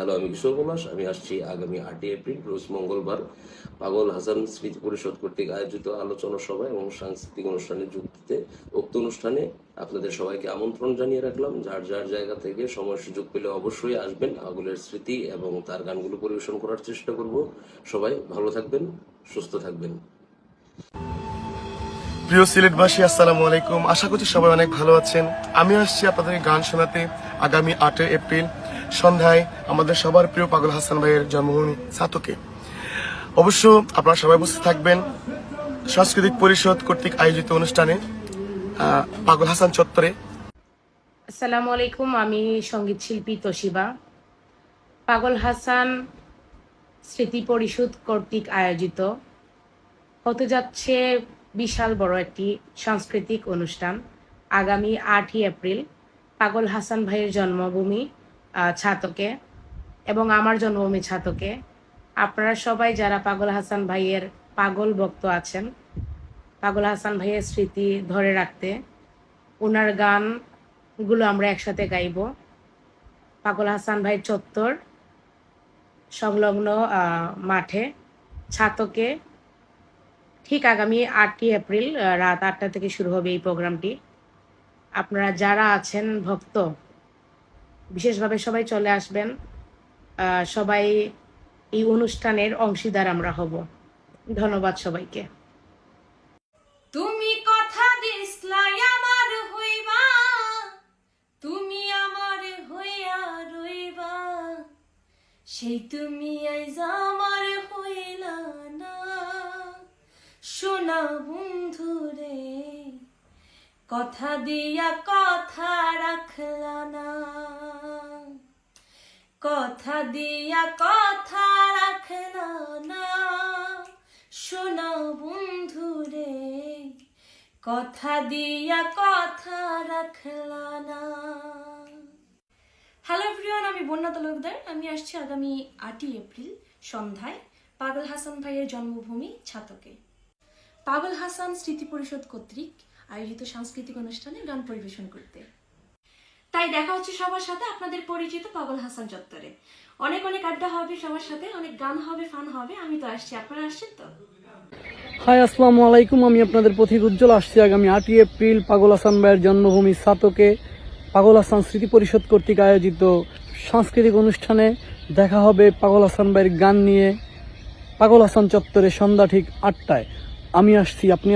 Hello, আমি কিশোর কুমার। আমি আসছি আগামী 8ই এপ্রিল রোজ মঙ্গলবার পাগল হাসান স্মৃতি পরিষদ কর্তৃক আয়োজিত আলোচনা সভা এবং সাংস্কৃতিক অনুষ্ঠানে যোগ দিতে। উক্ত অনুষ্ঠানে আপনাদের সবাইকে আমন্ত্রণ জানিয়ে রাখলাম। যার যার জায়গা থেকে সময় সুযোগ পেলে অবশ্যই আসবেন। পাগলের স্মৃতি এবং তার গানগুলো পরিবেশন করার চেষ্টা করব। সবাই ভালো থাকবেন, সুস্থ থাকবেন। প্রিয় সিলেটবাসী, আসসালামু আলাইকুম। আশা করছি সবাই অনেক ভালো আছেন। আমি আসছি আপনাদের গান শোনাতে আগামী 8 এপ্রিল সন্ধ্যায় আমাদের সবার প্রিয় পাগল হাসান ভাইয়ের জন্মভূমি ছাতকে। অবশ্য আপনারা সবাই উপস্থিত থাকবেন সাংস্কৃতিক পরিষদ কর্তৃক আয়োজিত অনুষ্ঠানে পাগল হাসান চত্বরে। আসসালামু আলাইকুম, আমি সঙ্গীত শিল্পী তোশিবা। পাগল হাসান স্মৃতি পরিষদ কর্তৃক আয়োজিত হতে যাচ্ছে বিশাল বড় একটি সাংস্কৃতিক অনুষ্ঠান আগামী 8ই এপ্রিল পাগল হাসান ভাইয়ের জন্মভূমি ছাতকে এবং আমার জন্মভূমি ছাতকে। আপনারা সবাই যারা পাগল হাসান ভাইয়ের পাগল ভক্ত আছেন, পাগল হাসান ভাইয়ের স্মৃতি ধরে রাখতে ওনার গানগুলো আমরা একসাথে গাইব। পাগল হাসান ভাইয়ের চত্বর সংলগ্ন মাঠে ছাতকে ঠিক আগামী 8ই এপ্রিল রাত 8টা থেকে শুরু হবে এই প্রোগ্রামটি। আপনারা যারা আছেন ভক্ত, বিশেষভাবে সবাই চলে আসবেন। সবাই এই অনুষ্ঠানের অংশীদার আমরা হব। ধন্যবাদ সবাইকে। তুমি কথা দিসলাই আমার হইবা, তুমি আমার হইয়া রইবা, সেই তুমি আইজ আমার হইলা না। সোনা বন্ধু রে, কথা দিয়া কথা রাখলা না, কথা দিয়া কথা রাখলা না। সোনা বন্ধু রে, কথা দিয়া কথা রাখলা না। হ্যালো এভরিওয়ান, আমি বন্যা তালুকদার। আমি আসছি আগামী 8ই এপ্রিল সন্ধ্যায় পাগল হাসান ভাইয়ের জন্মভূমি ছাতকে পাগল হাসান স্মৃতি পরিষদ কর্তৃক আয়োজিত সাংস্কৃতিক অনুষ্ঠানে গান পরিবেশন করতে। তাই দেখা হচ্ছে সবার সাথে আপনাদের পরিচিত পাগল হাসান চত্বরে। অনেক অনেক আড্ডা হবে সবার সাথে, অনেক গান হবে, ফান হবে। আমি তো আসছি, আপনারা আসছেন তো? হাই, আসসালামু আলাইকুম। আমি আপনাদের পথিক উজ্জ্বল আসছি আগামী 8ই এপ্রিল পাগল হাসান ভাইয়ের জন্মভূমি ছাতকে পাগল হাসান স্মৃতি পরিষদ কর্তৃক আয়োজিত সাংস্কৃতিক অনুষ্ঠানে দেখা হবে পাগল হাসান ভাইয়ের গান নিয়ে পাগল হাসান চত্বরে সন্ধ্যা ঠিক 8টায়। আমি আসছি, আপনি